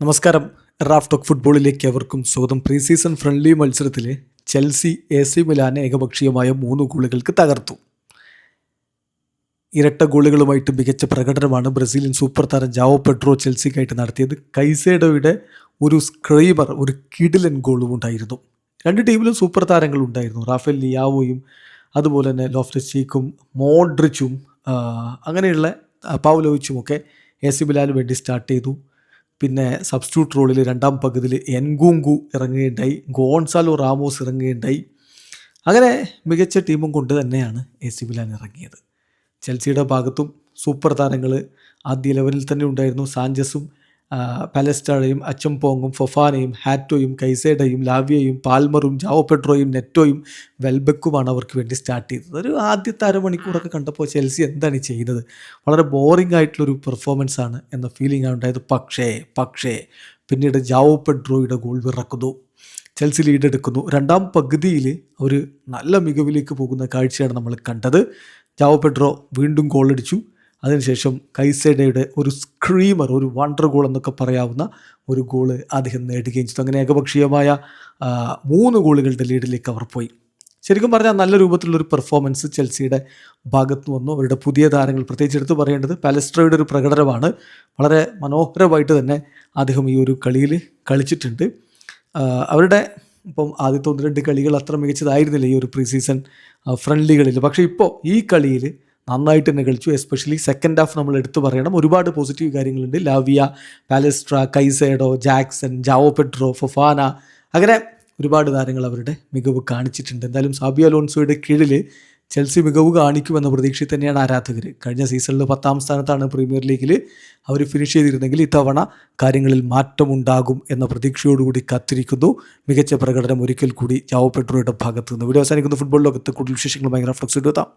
നമസ്കാരം. Raf talk ഫുട്ബോളിലേക്ക് അവർക്കും സ്വാഗതം. പ്രീ സീസൺ ഫ്രണ്ട്ലി മത്സരത്തിൽ ചെൽസി AC മിലാനെ ഏകപക്ഷീയമായ 3 ഗോളുകൾക്ക് തകർത്തു. ഇരട്ട ഗോളുകളുമായിട്ട് മികച്ച പ്രകടനമാണ് ബ്രസീലിയൻ സൂപ്പർ താരം ജാവോ പെഡ്രോ ചെൽസിക്കായിട്ട് നടത്തിയത്. കൈസേഡോയുടെ ഒരു സ്ക്രൈമർ, ഒരു കിടിലൻ ഗോളും ഉണ്ടായിരുന്നു. രണ്ട് ടീമിലും സൂപ്പർ താരങ്ങളുണ്ടായിരുന്നു. റാഫേൽ ലിയാവോയും അതുപോലെ തന്നെ ലോഫ്റ്റസ് ചീക്കും മോഡ്രിച്ചും അങ്ങനെയുള്ള പൗലോവിച്ചുമൊക്കെ AC മിലാന് വേണ്ടി സ്റ്റാർട്ട് ചെയ്തു. പിന്നെ സബ്സ്റ്റിറ്റ്യൂട്ട് റോളിൽ രണ്ടാം പകുതിയിൽ എൻഗൂങ്കു ഇറങ്ങുകയുണ്ടായി, ഗോൺസാലോ റാമോസ് ഇറങ്ങുകയുണ്ടായി. അങ്ങനെ മികച്ച ടീമും കൊണ്ട് തന്നെയാണ് AC മിലാൻ ഇറങ്ങിയത്. ചെൽസിയുടെ ഭാഗത്തും സൂപ്പർ താരങ്ങൾ ആദ്യ ലെവലിൽ തന്നെ ഉണ്ടായിരുന്നു. സാഞ്ചസും പാലസ്റ്റാഴയും അച്ചംപോങ്ങും ഫൊഫാനയും ഹാറ്റോയും കൈസേഡയും ലാവിയയും പാൽമറും ജാവോ പെഡ്രോയും നെറ്റോയും വെൽബെക്കുമാണ് അവർക്ക് വേണ്ടി സ്റ്റാർട്ട് ചെയ്തത്. ഒരു ആദ്യത്തെ അരമണിക്കൂറൊക്കെ കണ്ടപ്പോൾ ചെൽസി എന്താണ് ചെയ്യുന്നത്, വളരെ ബോറിംഗ് ആയിട്ടുള്ളൊരു പെർഫോമൻസ് ആണ് എന്ന ഫീലിംഗ് ആണ് ഉണ്ടായത്. പക്ഷേ പിന്നീട് ജാവോ പെഡ്രോയുടെ ഗോൾ വിറക്കുന്നു, ചെൽസി ലീഡ് എടുക്കുന്നു. രണ്ടാം പകുതിയിൽ ഒരു നല്ല മികവിലേക്ക് പോകുന്ന കാഴ്ചയാണ് നമ്മൾ കണ്ടത്. ജാവോ പെഡ്രോ വീണ്ടും ഗോളടിച്ചു. അതിനുശേഷം കൈസേഡയുടെ ഒരു സ്ക്രീമർ, ഒരു വണ്ടർ ഗോൾ എന്നൊക്കെ പറയാവുന്ന ഒരു ഗോള് അദ്ദേഹം നേടുകയും ചെയ്തു. അങ്ങനെ ഏകപക്ഷീയമായ 3 ഗോളുകളുടെ ലീഡിലേക്ക് അവർ പോയി. ശരിക്കും പറഞ്ഞാൽ നല്ല രൂപത്തിലുള്ളൊരു പെർഫോമൻസ് ചെൽസിയുടെ ഭാഗത്ത് വന്നു. അവരുടെ പുതിയ താരങ്ങൾ, പ്രത്യേകിച്ച് എടുത്ത് പറയേണ്ടത് പാലസ്ട്രയുടെ ഒരു പ്രകടനമാണ്. വളരെ മനോഹരമായിട്ട് തന്നെ അദ്ദേഹം ഈ ഒരു കളിയിൽ കളിച്ചിട്ടുണ്ട്. അവരുടെ ഇപ്പം ആദ്യത്തെ 1-2 കളികൾ അത്ര മികച്ചതായിരുന്നില്ല ഈ ഒരു പ്രീ സീസൺ ഫ്രണ്ട്ലികളിൽ. പക്ഷേ ഇപ്പോൾ ഈ കളിയിൽ നന്നായിട്ട് തന്നെ കളിച്ചു. എസ്പെഷ്യലി സെക്കൻഡ് ഹാഫ് നമ്മൾ എടുത്തു പറയണം. ഒരുപാട് പോസിറ്റീവ് കാര്യങ്ങളുണ്ട്. Lavia, Palestra, Caicedo, Jackson, Joao Pedro, Fofana, അങ്ങനെ ഒരുപാട് താരങ്ങൾ അവരുടെ മികവ് കാണിച്ചിട്ടുണ്ട്. എന്തായാലും സാബി അലോൺസോയുടെ കീഴിൽ ചെൽസി മികവ് കാണിക്കുമെന്ന പ്രതീക്ഷയിൽ തന്നെയാണ് ആരാധകർ. കഴിഞ്ഞ സീസണിൽ 10ാം സ്ഥാനത്താണ് പ്രീമിയർ ലീഗിൽ അവർ ഫിനിഷ് ചെയ്തിരുന്നെങ്കിൽ ഇത്തവണ കാര്യങ്ങളിൽ മാറ്റമുണ്ടാകും എന്ന പ്രതീക്ഷയോടുകൂടി കാത്തിരിക്കുന്നു. മികച്ച പ്രകടനം ഒരിക്കൽ കൂടി ജാവോ പെഡ്രോയുടെ ഭാഗത്തു നിന്ന്. വീഡിയോ അവസാനിക്കുന്ന ഫുട്ബോൾ ലോകത്ത് കൂടുതൽ വിശേഷങ്ങളുമായി റാഫ് ടോക്സ് എത്താം.